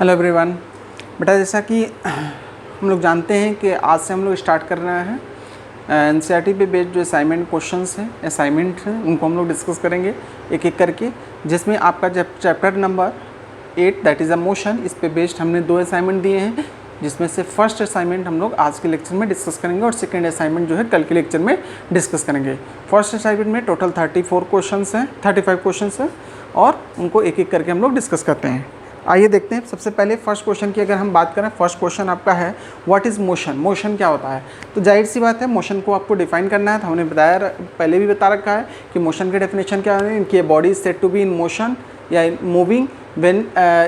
Hello everyone. बेटा जैसा कि हम लोग जानते हैं कि आज से हम लोग स्टार्ट कर रहे हैं एनसीईआरटी पे बेस्ड जो असाइनमेंट क्वेश्चंस हैं, असाइनमेंट हैं, उनको हम लोग डिस्कस करेंगे एक एक करके, जिसमें आपका chapter number 8 that is a motion, इस पे बेस्ड हमने 2 असाइनमेंट दिए हैं, जिसमें से फर्स्ट असाइनमेंट हम लोग आज के लेक्चर में डिस्कस करेंगे और सेकेंड असाइनमेंट जो है कल के लेक्चर में डिस्कस करेंगे। फर्स्ट असाइनमेंट में टोटल 34 क्वेश्चंस हैं, 35 क्वेश्चंस हैं और उनको एक एक करके हम लोग डिस्कस करते हैं। आइए देखते हैं। सबसे पहले फर्स्ट क्वेश्चन की अगर हम बात करें, फर्स्ट क्वेश्चन आपका है व्हाट इज़ मोशन, मोशन क्या होता है। तो जाहिर सी बात है मोशन को आपको डिफाइन करना है। तो हमने बताया, पहले भी बता रखा है कि मोशन की डेफिनेशन क्या है, कि body is said to be in motion या moving when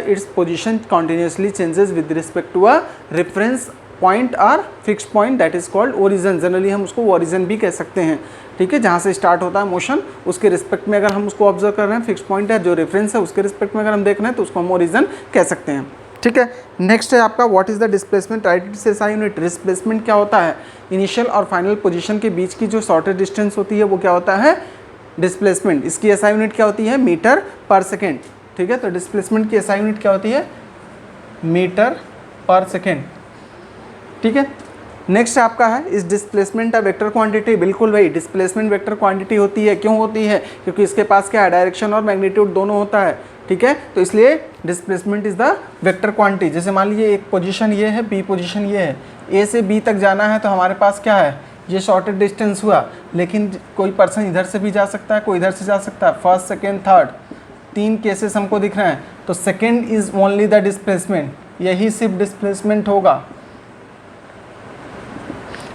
its position continuously changes with respect to a reference point or fix point that is called origin. Generally हम उसको ओरिजिन भी कह सकते हैं, ठीक है, जहाँ से स्टार्ट होता है मोशन उसके रिस्पेक्ट में अगर हम उसको ऑब्जर्व कर रहे हैं, फिक्स पॉइंट है जो रेफरेंस है उसके रिस्पेक्ट में अगर हम देख रहे हैं तो उसको हम ओरिजिन कह सकते हैं, ठीक है। नेक्स्ट है आपका what is the displacement, right it से SI यूनिट। डिस्प्लेसमेंट क्या होता है, इनिशियल और फाइनल पोजीशन के बीच की जो शॉर्टेस्ट डिस्टेंस होती है वो क्या होता है, डिस्प्लेसमेंट। इसकी SI यूनिट क्या होती है, मीटर पर सेकेंड, ठीक है। तो डिस्प्लेसमेंट की SI यूनिट क्या होती है, मीटर पर सेकेंड, ठीक है। नेक्स्ट आपका है इस डिस्प्लेसमेंट ऑफ वेक्टर क्वांटिटी। बिल्कुल भाई, डिस्प्लेसमेंट वेक्टर क्वांटिटी होती है। क्यों होती है, क्योंकि इसके पास क्या है, डायरेक्शन और मैग्नीट्यूड दोनों होता है, ठीक है। तो इसलिए displacement is the vector quantity. जैसे मान लीजिए एक पोजीशन ये है, बी पोजीशन ये है, ए से बी तक जाना है तो हमारे पास क्या है, ये शॉर्टेस्ट डिस्टेंस हुआ, लेकिन कोई पर्सन इधर से भी जा सकता है, कोई इधर से जा सकता है, फर्स्ट सेकेंड थर्ड 3 केसेस हमको दिख रहे हैं। तो second is only the displacement, यही सिर्फ डिस्प्लेसमेंट होगा,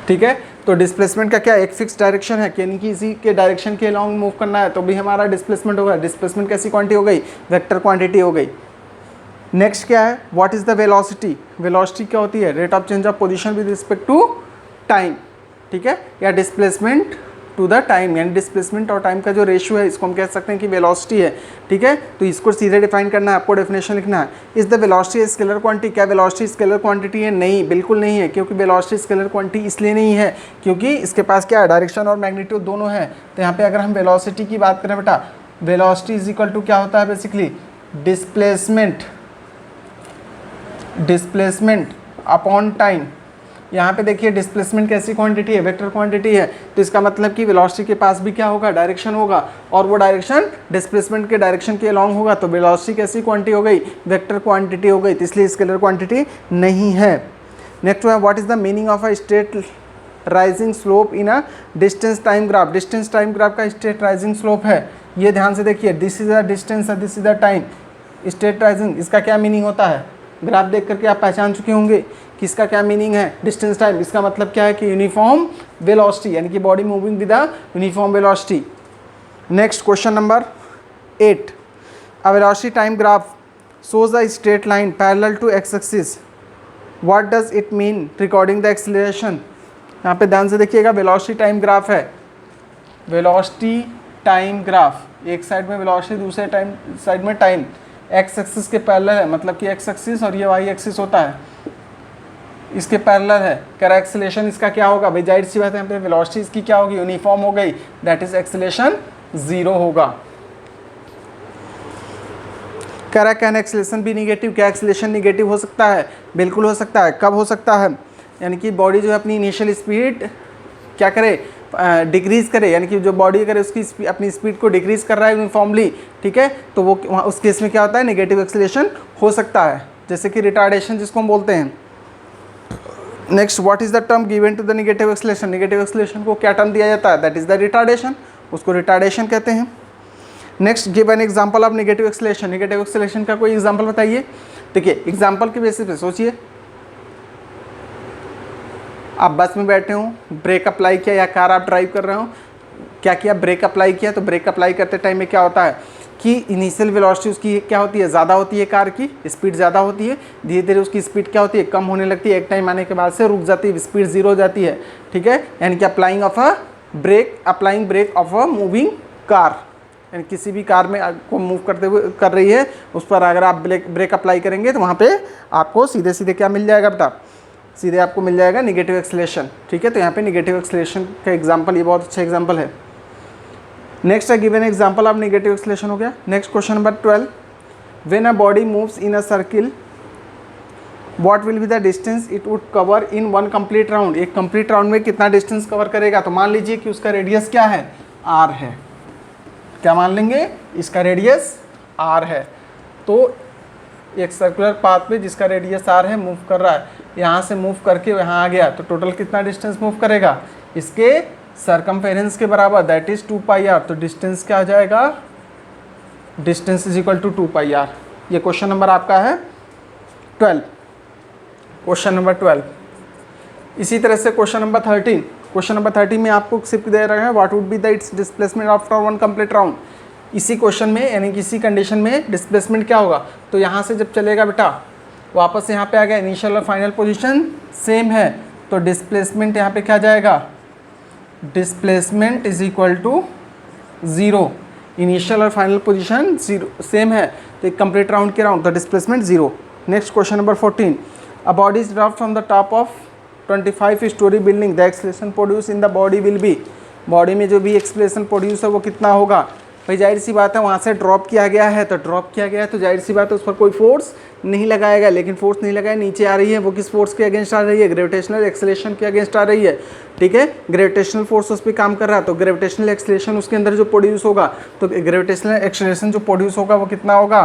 ठीक है। तो डिस्प्लेसमेंट का क्या एक फिक्स डायरेक्शन है, यानी कि इसी के डायरेक्शन के अलॉन्ग मूव करना है तो भी हमारा डिस्प्लेसमेंट होगा। डिस्प्लेसमेंट कैसी क्वांटिटी हो गई, वेक्टर क्वांटिटी हो गई। नेक्स्ट क्या है, what is the velocity. Velocity क्या होती है, rate of change of position with respect to time, ठीक है, या डिस्प्लेसमेंट टू द टाइम, यानी डिस्प्लेसमेंट और टाइम का जो रेशियो है इसको हम कह सकते हैं कि वेलोसिटी है, ठीक है। तो इसको सीधे डिफाइन करना है, आपको डेफिनेशन लिखना है। Is the velocity scalar quantity, क्या वेलोसिटी स्केलर क्वांटिटी है, नहीं, बिल्कुल नहीं है। क्योंकि वेलोसिटी स्केलर क्वांटिटी इसलिए नहीं है क्योंकि इसके पास क्या है, डायरेक्शन और मैग्नीट्यूड दोनों है। तो यहाँ पे अगर हम वेलोसिटी की बात करें बेटा, वेलोसिटी इज इक्वल टू क्या होता है, बेसिकली डिस्प्लेसमेंट अपॉन टाइम। यहाँ पे देखिए डिस्प्लेसमेंट कैसी क्वांटिटी है, वेक्टर क्वांटिटी है, तो इसका मतलब कि वेलोसिटी के पास भी क्या होगा, डायरेक्शन होगा, और वो डायरेक्शन डिस्प्लेसमेंट के डायरेक्शन के अलॉन्ग होगा। तो वेलोसिटी कैसी क्वांटिटी हो गई, वेक्टर क्वांटिटी हो गई, तो इसलिए स्केलर क्वांटिटी नहीं है। नेक्स्ट है what is the meaning of a straight rising slope in a distance time graph. Distance time graph का स्ट्रेट राइजिंग स्लोप है, ये ध्यान से देखिए, this is the distance, this is the time. Straight rising इसका क्या meaning होता है, ग्राफ देख करके आप पहचान चुके होंगे कि इसका क्या मीनिंग है, डिस्टेंस टाइम। इसका मतलब क्या है कि यूनिफॉर्म वेलोसिटी, यानी कि body moving with a uniform velocity. Next question number 8, a velocity time graph shows a straight line parallel to x axis. What does it mean regarding the acceleration? यहाँ पे ध्यान से देखिएगा, वेलोसिटी टाइम ग्राफ है, velocity time graph, एक side में velocity दूसरे time side में टाइम, एक्स एक्सिस के पैरेलल है, मतलब कि एक्स एक्सिस और ये वाई एक्सिस होता है, इसके पैरेलल है। कर एक्सेलेरेशन इसका क्या होगा, भाई जाहिर सी बात है यहाँ पे वेलोसिटी इसकी क्या होगी, यूनिफॉर्म हो गई, दैट इज एक्सेलेरेशन 0 होगा। कह कैन एक्सेलेरेशन भी निगेटिव, क्या एक्सेलेरेशन निगेटिव हो सकता है, बिल्कुल हो सकता है। कब हो सकता है, यानी कि बॉडी जो है अपनी इनिशियल स्पीड क्या करे, डिक्रीज़ करे, यानी कि जो बॉडी करे उसकी अपनी स्पीड को डिक्रीज़ कर रहा है यूनिफॉर्मली, ठीक है, तो वो उस केस में क्या होता है, नेगेटिव एक्सेलेरेशन हो सकता है, जैसे कि रिटार्डेशन जिसको हम बोलते हैं। Next what is the term given to the negative acceleration, negative acceleration को क्या टर्म दिया जाता है, दैट इज द रिटार्डेशन, उसको रिटार्डेशन कहते हैं। Next give an example of negative acceleration, negative acceleration का कोई एग्जांपल बताइए। देखिए एग्जांपल के बेसिस पे सोचिए, आप बस में बैठे हो, ब्रेक अप्लाई किया, या कार आप ड्राइव कर रहे हो, क्या किया, ब्रेक अप्लाई किया। तो ब्रेक अप्लाई करते टाइम में क्या होता है कि इनिशियल वेलोसिटी उसकी क्या होती है, ज़्यादा होती है, कार की स्पीड ज़्यादा होती है, धीरे धीरे उसकी स्पीड क्या होती है, कम होने लगती है, एक टाइम आने के बाद से रुक जाती है, स्पीड 0 हो जाती है, ठीक है। यानी कि applying brake of a moving car, यानी किसी भी कार में को मूव करते हुए कर रही है, उस पर अगर आप ब्रेक अप्लाई करेंगे तो वहाँ पे आपको सीधे सीधे क्या मिल जाएगा बेटा, सीधे आपको मिल जाएगा नेगेटिव एक्सेलेरेशन, ठीक है। तो यहाँ पे नेगेटिव एक्सेलेरेशन का एग्जांपल, ये बहुत अच्छा एग्जांपल है। नेक्स्ट है given example of negative acceleration हो गया। Next question number 12, when a body moves in a circle what will be the distance it would cover in one complete round, एक complete round में कितना distance cover करेगा। तो मान लीजिए कि उसका रेडियस क्या है, r है। क्या मान लेंगे, इसका रेडियस r है। तो एक सर्कुलर पाथ पे जिसका रेडियस r है मूव कर रहा है, यहाँ से मूव करके यहाँ आ गया, तो टोटल कितना डिस्टेंस मूव करेगा, इसके सरकमफेरेंस के बराबर, दैट इज 2 पाई r। तो डिस्टेंस क्या आ जाएगा, distance is equal to 2 pi r। ये क्वेश्चन नंबर आपका है 12, क्वेश्चन नंबर 12। इसी तरह से क्वेश्चन नंबर 13, क्वेश्चन नंबर 13 में आपको सिर्फ दे रहा है what would be the it's displacement after one complete round. इसी क्वेश्चन में यानी कि इसी कंडीशन में डिस्प्लेसमेंट क्या होगा, तो यहाँ से जब चलेगा बेटा वापस यहाँ पे आ गया, इनिशियल और फाइनल पोजीशन सेम है, तो डिस्प्लेसमेंट यहाँ पे क्या जाएगा, displacement is equal to 0। Initial और फाइनल पोजीशन 0 सेम है, तो एक कंप्लीट राउंड के राउंड, तो displacement 0। Next question number 14, a body is dropped from the top of 25 storey building, the acceleration produce in the body will be, body में जो भी acceleration produce है वो कितना होगा। भाई जाहिर सी बात है वहाँ से ड्रॉप किया गया है, तो ड्रॉप किया गया है तो जाहिर सी बात है उस पर कोई फोर्स नहीं लगाएगा, लेकिन फोर्स नहीं लगाया, नीचे आ रही है, वो किस फोर्स के अगेंस्ट आ रही है, ग्रेविटेशनल एक्सेलरेशन के अगेंस्ट आ रही है। ठीक है, ग्रेविटेशनल फोर्स उस पर काम कर रहा है, तो ग्रेविटेशनल एक्सेलरेशन उसके अंदर जो प्रोड्यूस होगा, तो ग्रेविटेशनल एक्सेलरेशन जो प्रोड्यूस होगा वो कितना होगा,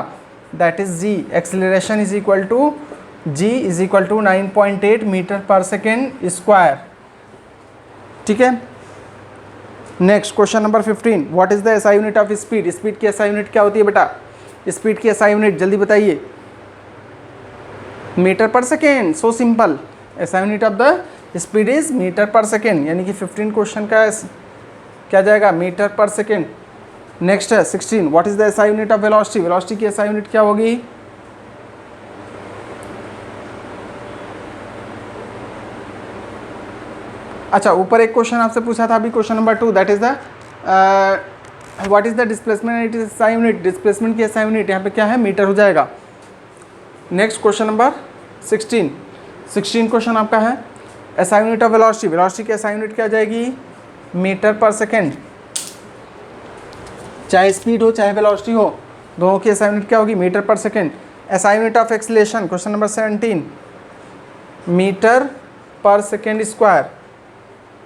that is G. Acceleration is equal to G is equal to 9.8 metre per second square. ठीक है, next question number 15, what is the SI unit of speed, speed की एसआई यूनिट क्या होती है बेटा, स्पीड की एसआई यूनिट जल्दी बताइए, metre per second, so simple. SI unit of the speed is metre per second, यानी कि 15 क्वेश्चन का क्या जाएगा, मीटर पर सेकेंड। नेक्स्ट है 16, what is the SI unit of velocity, velocity की एसआई यूनिट क्या होगी, अच्छा ऊपर एक क्वेश्चन आपसे पूछा था अभी, question number 2, that is the what is the displacement, it is SI unit, displacement की एसआई यूनिट यहाँ पे क्या है, मीटर हो जाएगा। नेक्स्ट क्वेश्चन नंबर 16 क्वेश्चन आपका है SI unit of velocity, velocity की एसआई यूनिट क्या जाएगी, मीटर पर सेकेंड। चाहे स्पीड हो चाहे वेलोसिटी हो, दोनों की एसआई यूनिट क्या होगी, metre per second. SI unit of acceleration, question number 17, metre per second square.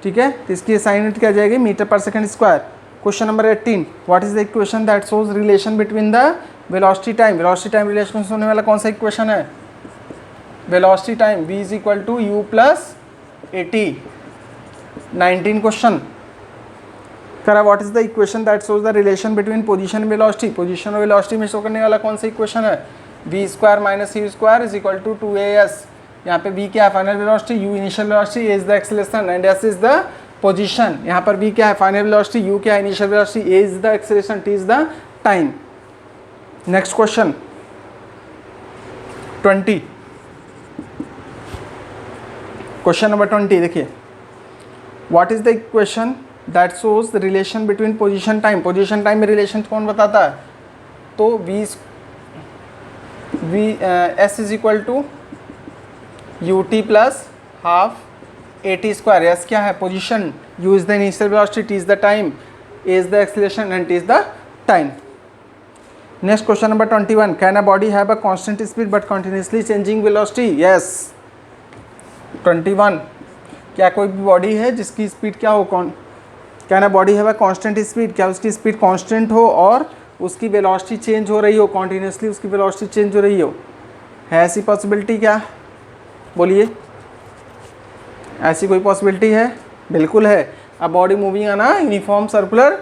ठीक है, तो इसकी एसआई यूनिट क्या जाएगी, metre per second square. Question number 18, what is the equation that shows relation between the velocity time, velocity time relation होने वाला कौन सा इक्वेशन है, velocity time v is equal to u plus AT। 19 question करा, what is the equation that shows the relation between position and velocity, position और velocity में show करने वाला कौन सा इक्वेशन है, v square minus u square is equal to 2as। यहाँ पे v क्या है, final velocity, u initial velocity, a is the acceleration and s is the position. यहाँ पर v क्या है, फाइनल वेलोसिटी, u क्या है, initial velocity, a is the acceleration, t is the time. Next question 20, question number 20 देखिए, what is the equation that shows the relation between position time, position time में रिलेशन कौन बताता है, तो s is equal to ut plus half AT square. S क्या है, position, u is the initial velocity, t is the time, a is the acceleration and t is the time. Next question number 21, can a body have a constant speed but continuously changing velocity, yes. 21, क्या कोई भी body है जिसकी speed क्या हो, can a body have a constant speed, क्या उसकी speed constant हो और उसकी वेलोसिटी चेंज हो रही हो, कॉन्टीन्यूसली उसकी वेलोसिटी चेंज हो रही हो, है ऐसी पॉसिबिलिटी क्या, बोलिए, ऐसी कोई पॉसिबिलिटी है, बिल्कुल है। A body moving on a uniform circular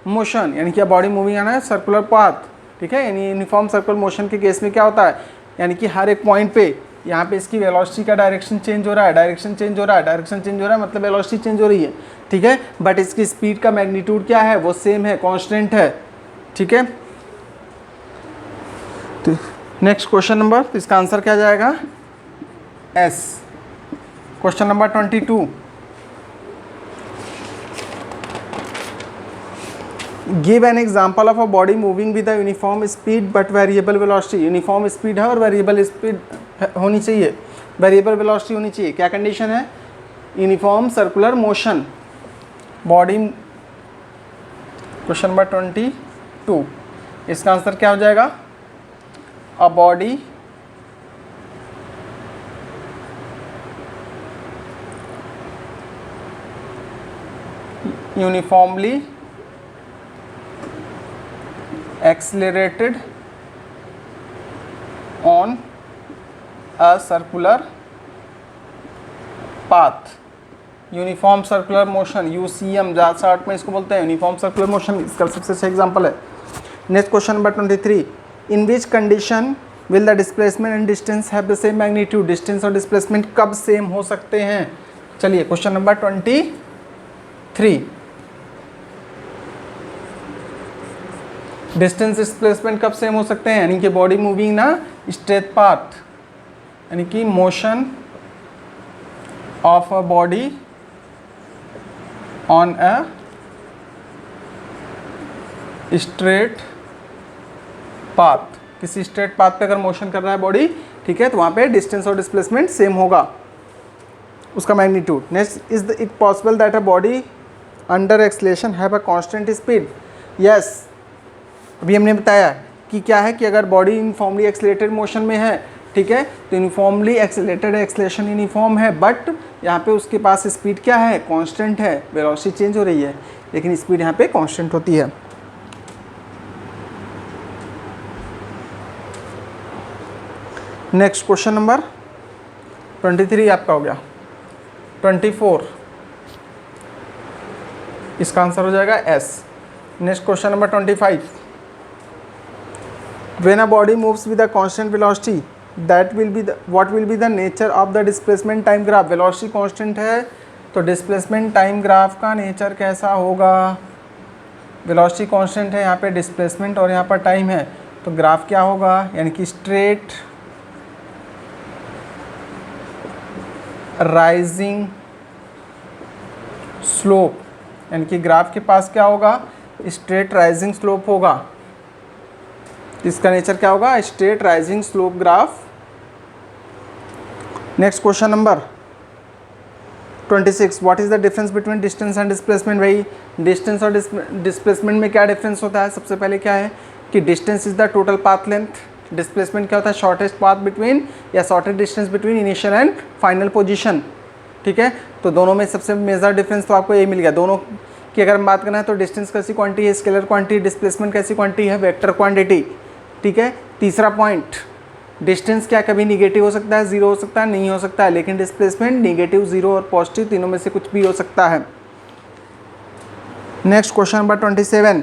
motion, यानी कि body moving on a circular path. ठीक है, यानी यूनिफॉर्म सर्कुलर मोशन के केस में क्या होता है, यानी कि हर एक पॉइंट पे यहाँ पे इसकी वेलोसिटी का डायरेक्शन चेंज हो रहा है, डायरेक्शन चेंज हो रहा है, डायरेक्शन चेंज हो रहा है, मतलब वेलोसिटी चेंज हो रही है। ठीक है, बट इसकी स्पीड का मैग्नीट्यूड क्या है, वो सेम है, कांस्टेंट है। ठीक है, तो नेक्स्ट क्वेश्चन नंबर, तो इसका आंसर क्या जाएगा, S। Question number 22, give an example of a body moving with a uniform speed but variable velocity, uniform speed है और वेरिएबल स्पीड होनी चाहिए, वेरिएबल वेलोसिटी होनी चाहिए, क्या कंडीशन है, uniform circular motion body. Question number 22, इसका आंसर क्या हो जाएगा, a body uniformly accelerated on a circular path. Uniform circular motion, UCM short में इसको बोलते हैं, यूनिफॉर्म सर्कुलर मोशन। इसका सबसे अच्छा एग्जांपल है। Next question number 23, in which condition will the displacement and distance have the same magnitude. Distance और displacement कब सेम हो सकते हैं? चलिए क्वेश्चन नंबर 23, डिस्टेंस डिस्प्लेसमेंट कब सेम हो सकते हैं? यानी कि बॉडी मूविंग ना स्ट्रेट पाथ, यानी कि motion of a body on a straight path, किसी स्ट्रेट पाथ पे अगर मोशन कर रहा है बॉडी, ठीक है, तो वहाँ पे डिस्टेंस और डिस्प्लेसमेंट सेम होगा, उसका magnitude. Next, is it possible that a body under acceleration have a constant speed? Yes, अभी हमने बताया कि क्या है कि अगर बॉडी यूनिफॉर्मली एक्सेलरेटेड मोशन में है, ठीक है, तो यूनिफॉर्मली एक्सेलरेटेड एक्सेलेरेशन यूनिफॉर्म है, बट यहाँ पे उसके पास स्पीड क्या है? कांस्टेंट है। वेलोसिटी चेंज हो रही है लेकिन स्पीड यहाँ पे कांस्टेंट होती है। नेक्स्ट क्वेश्चन नंबर 23 आपका हो गया। 24 इसका आंसर हो जाएगा S. Next question number 25, when a body moves with a constant velocity that will be the what will be the nature of the displacement time graph? velocity constant है तो displacement time graph का nature कैसा होगा? velocity constant है, यहाँ पे displacement और यहाँ पर time है, तो ग्राफ क्या होगा? यानी कि straight rising slope, यानी कि ग्राफ के पास क्या होगा? straight rising slope होगा। इसका नेचर क्या होगा? Straight rising slope graph. Next question number 26, what is the difference between distance and displacement? भाई डिस्टेंस और डिस्प्लेसमेंट में क्या डिफरेंस होता है? सबसे पहले क्या है कि distance is the total path length, displacement क्या होता है? शॉर्टेस्ट पाथ बिटवीन या shortest distance between initial and final position. ठीक है, तो दोनों में सबसे मेजर डिफरेंस तो आपको ये मिल गया। दोनों की अगर हम बात करना है तो डिस्टेंस कैसी क्वांटिटी है? Scalar quantity. डिस्प्लेसमेंट कैसी क्वांटिटी है? Vector quantity. ठीक है, तीसरा पॉइंट, डिस्टेंस क्या कभी निगेटिव हो सकता है, जीरो हो सकता है, नहीं हो सकता है, लेकिन डिस्प्लेसमेंट निगेटिव, जीरो और पॉजिटिव तीनों में से कुछ भी हो सकता है। Next question number 27,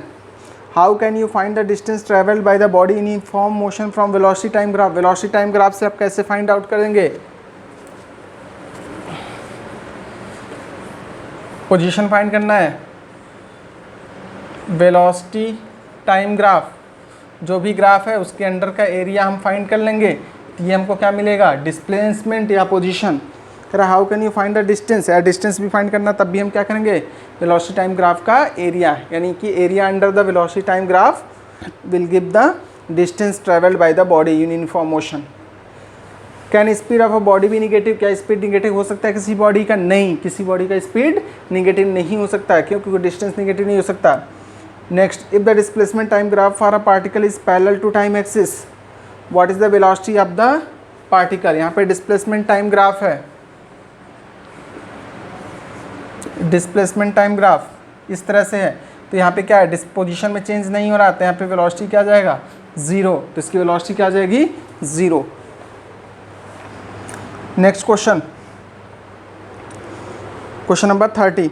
how can you find the distance travelled by the body in uniform motion from velocity time graph? Velocity time graph से आप कैसे फाइंड आउट करेंगे? पोजीशन फाइंड करना है, वेलोसिटी टाइम ग्राफ, जो भी ग्राफ है उसके अंडर का एरिया हम फाइंड कर लेंगे, तो ये हमको क्या मिलेगा? डिस्प्लेसमेंट या पोजीशन। कह रहा how can you find the distance, या डिस्टेंस भी फाइंड करना, तब भी हम क्या करेंगे? वेलोसिटी टाइम ग्राफ का एरिया, यानी कि area under the velocity time graph will give the distance travelled by the body in uniform motion. Can speed of a body भी निगेटिव? क्या स्पीड निगेटिव हो सकता है किसी बॉडी का? नहीं, किसी बॉडी का स्पीड निगेटिव नहीं हो सकता, क्योंकि डिस्टेंस निगेटिव नहीं हो सकता। Next, if the displacement time graph for a particle is parallel to time axis, what is the velocity of the particle? यहाँ पे डिस्प्लेसमेंट टाइम ग्राफ है, डिस्प्लेसमेंट टाइम ग्राफ इस तरह से है, तो यहाँ पे क्या है? पोजीशन में चेंज नहीं हो रहा, तो यहाँ पे वेलोसिटी क्या आ जाएगा? जीरो, तो इसकी वेलोसिटी क्या आ जाएगी? Zero. Next question, question number 30,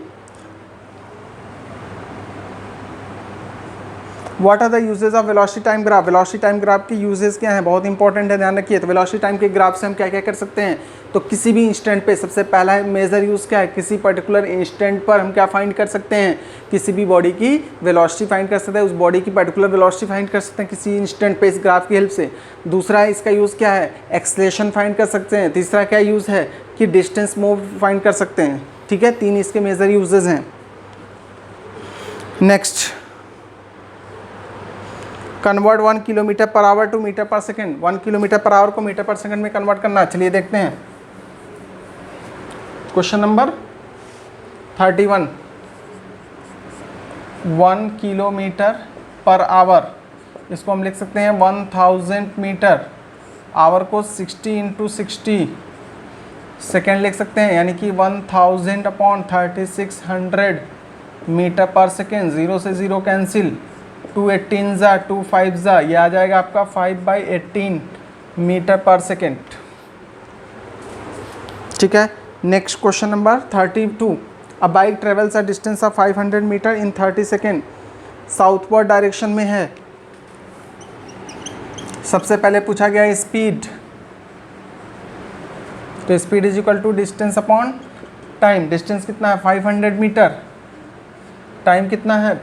what are the uses of velocity time graph? Velocity time graph के यूजेज क्या हैं? बहुत इंपॉर्टेंट है, ध्यान रखिए। तो वेलोसिटी टाइम के ग्राफ से हम क्या क्या कर सकते हैं? तो किसी भी इंस्टेंट पे सबसे पहला मेजर यूज़ क्या है? किसी पर्टिकुलर इंस्टेंट पर हम क्या फाइंड कर सकते हैं? किसी भी बॉडी की वेलोसिटी फाइंड कर सकते हैं, उस बॉडी की पर्टिकुलर वेलोसिटी फाइंड कर सकते हैं किसी इंस्टेंट पे इस ग्राफ की हेल्प से। दूसरा है इसका यूज़ क्या है? एक्सेलेरेशन फाइंड कर सकते हैं। तीसरा क्या यूज़ है कि डिस्टेंस मूव फाइंड कर सकते हैं। ठीक है, तीन इसके मेजर यूजेज हैं। Next, convert 1 kilometre per hour to metre per second. 1 kilometre per hour को मीटर पर सेकेंड में कन्वर्ट करना। चलिए देखते हैं question number 31, 1 kilometre per hour, इसको हम लिख सकते हैं 1000 मीटर, आवर को 60 × 60 सेकेंड लिख सकते हैं, यानी कि 1000 / 3600 मीटर पर सेकेंड, 0 से 0 कैंसिल, 2 18 जा 2 5 जा, ये आ जाएगा आपका 5/18 मीटर पर सेकेंड। ठीक है। Next question number 32, a bike travels a distance of 500 metre in 30 second, southward direction में है। सबसे पहले पूछा गया स्पीड, तो speed is equal to distance upon time. Distance कितना है 500 मीटर, टाइम कितना है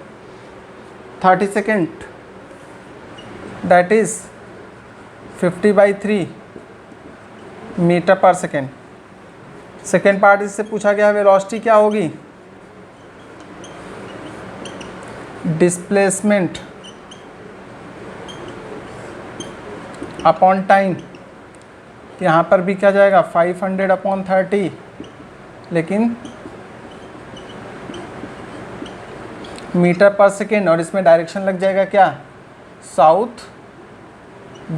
30 second, that is 50/3 metre per second. Second part इससे पूछा गया वेलोसिटी क्या होगी, डिस्प्लेसमेंट अपॉन टाइम। यहाँ पर भी क्या जाएगा 500/30, लेकिन मीटर पर सेकेंड, और इसमें डायरेक्शन लग जाएगा क्या, south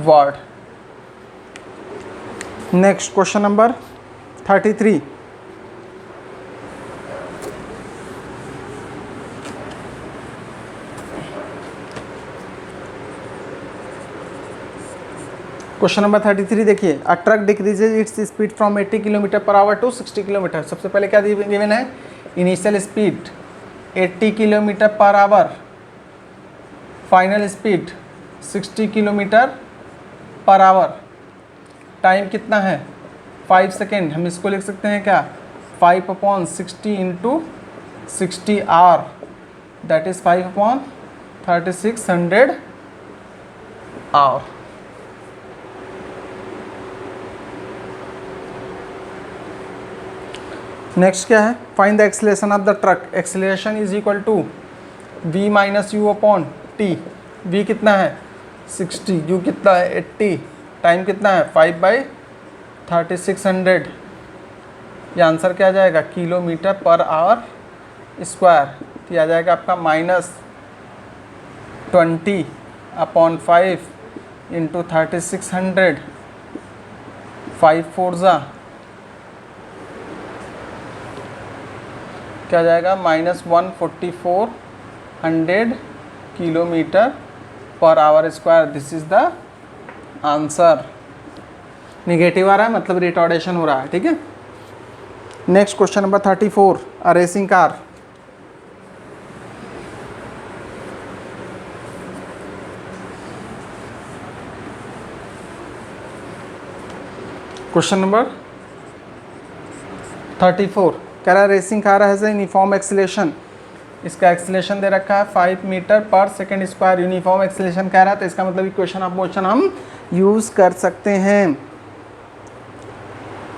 word. Next question number 33, question number 33 देखिए, a truck decreases its speed from 80 kilometre per hour to 60 kilometre. सबसे पहले क्या गिवन है, initial speed 80 kilometre per hour, final speed 60 kilometre per hour, time कितना है 5 सेकेंड। हम इसको लिख सकते हैं क्या, 5/60 into 60 hour, that is 5/3600 hour. Next क्या है, find the acceleration of the truck. Acceleration is equal to v minus u upon T. v कितना है 60, u कितना है 80, टाइम कितना है 5/3600। ये आंसर क्या आ जाएगा, किलोमीटर पर आवर स्क्वायर। तो आ जाएगा आपका -20/5 इंटू 3600, 5 4 जा क्या जाएगा -14400 kilometre per hour square. This is the answer. Negative आ रहा है मतलब रिटॉर्डेशन हो रहा है। ठीक है। Next question number 34, a racing car. Question number 34 कह रहा है racing car has uniform acceleration. इसका एक्सीलरेशन दे रखा है 5 metre per second square. Uniform acceleration कह रहा है तो इसका मतलब इक्वेशन ऑफ मोशन हम यूज़ कर सकते हैं।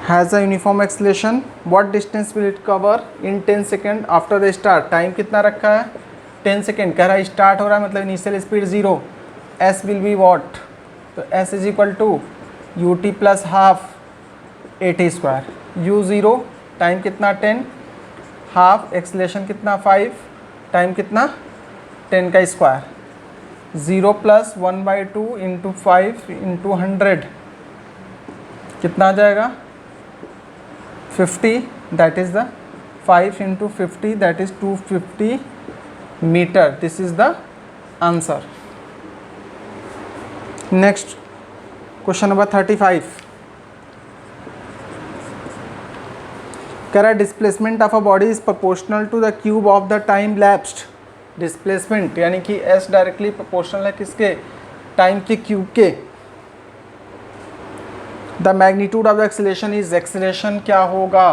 Has a uniform acceleration, what distance will it cover in 10 second after the start. Time कितना रखा है 10 सेकेंड। कह रहा है स्टार्ट हो रहा है मतलब initial speed 0, s will be what, तो s is equal to u t plus half a t square. U 0, time कितना 10, हाफ एक्सीलरेशन कितना 5, टाइम कितना 10 का स्क्वायर, 0 प्लस 1/2 इंटू 5 इंटू 100 कितना आ जाएगा 50, that is the 5 into 50 that is 250 metre. This is the answer. Next question number 35 कह रहा है displacement of a body is proportional to the cube of the time lapsed. Displacement यानी कि S directly proportional है किसके, time के cube के। The magnitude of the acceleration is, acceleration क्या होगा,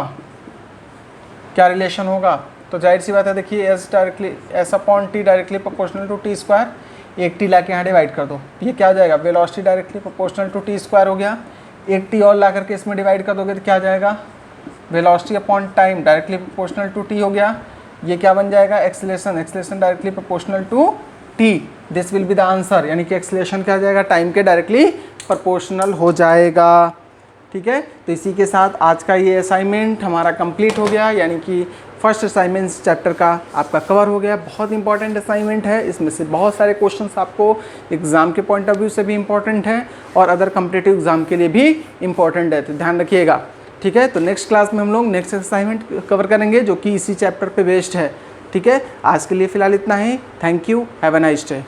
क्या रिलेशन होगा, तो जाहिर सी बात है देखिए S directly S upon T directly proportional to T square, एक टी ला के यहाँ डिवाइड कर दो, ये क्या आ जाएगा velocity directly proportional to T square हो गया। एक टी और ला करके इसमें डिवाइड कर दोगे तो क्या आ जाएगा velocity upon time directly proportional to T हो गया। ये क्या बन जाएगा acceleration, acceleration directly proportional to T. This will be the answer, यानी कि एक्सीलरेशन क्या आ जाएगा टाइम के डायरेक्टली प्रोपोर्शनल हो जाएगा। ठीक है। तो इसी के साथ आज का ये असाइनमेंट हमारा कंप्लीट हो गया, यानी कि फर्स्ट असाइनमेंट चैप्टर का आपका कवर हो गया। बहुत इंपॉर्टेंट असाइनमेंट है, इसमें से बहुत सारे क्वेश्चंस आपको एग्ज़ाम के पॉइंट ऑफ व्यू से भी इंपॉर्टेंट है और अदर कॉम्पिटिटिव एग्जाम के लिए भी इंपॉर्टेंट है, तो ध्यान रखिएगा। ठीक है। तो नेक्स्ट क्लास में हम लोग नेक्स्ट असाइनमेंट कवर करेंगे जो कि इसी चैप्टर पे बेस्ड है। ठीक है, आज के लिए फ़िलहाल इतना ही। Thank you, have a nice day.